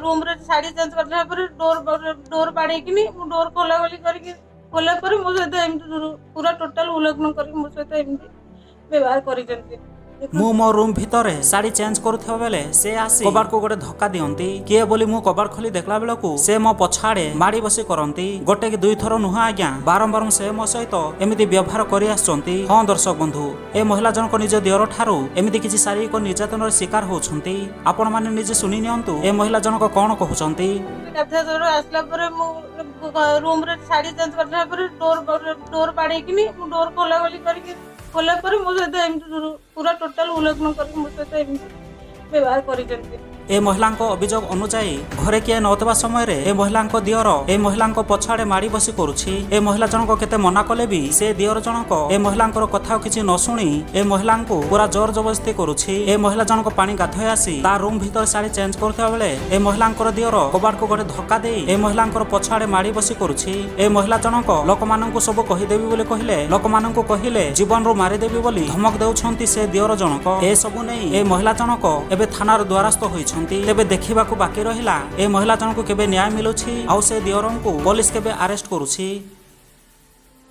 Room रे sari change करला पर डोर बाड़े कि डोर खोला खोली करके खोला पर मो सहित एमती पूरा टोटल उल्लंघन करके मो सहित एमती व्यवहार करिसेंती। मु मो रूम भितर साड़ी चेंज करुवा बेले से आसी कबाड़ को गोटे धक्का दियंती किए बोली मु कबाड़ खोली देखला बेलू से मो पछाड़े माड़ी बसी करती गोटे कि दुई थर नुह आज्ञा बारंबार से मो सहित एमती व्यवहार कर आसुंती। हाँ दर्शक बंधु ए महिला जनक निज दियर ठारू एमती किसी शारीरिक निर्यातन शिकार होउछंती। आपण माने निजे सुनी नियंतु ए महिला जनक कौन कहउछंती। आसला पर मु रूम रे साड़ी चेंज करला पर डोर बाड़े कि डोर खोला खोली करके खोला पर मो सहित एमती पूरा टोटल उल्लंघन करके मो सहित एमती व्यवहार करिसेंती। ए महिला अभियोग अनुसार घरे किए नौतवा समय ए महिला दियर ए महिला पछाड़े माड़ी बसी करुछि। ए महिला जनक केते मना कले भी से दियर जनक ए महिला कथा किछि न शुणी ए महिला पूरा जोर जबरदस्ती करुछि। ए महिला जनक पानी गाधोई आसी ता रूम भीतर साड़ी चेंज करथिबा बेले ए महिला दियर कबाड़ को गोटे धक्का दे ए महिला पछाड़े माड़ी बसी करुछि। ए महिला जनक लोकमानंकु सब कहिदेबी बोली कहिले लोकमानंकु कहिले जीवन रो मारिदेबी बोली धमक देउछंती से दियर जनक। ए सबु नै ए महिला जनक एबे थानार द्वारस्थ होइछ। तेबे देखा बाकी रहा ए महिला जनक केबे न्याय मिलुछि आउ से दियरंकु पुलिस केबे अरेस्ट करुछि।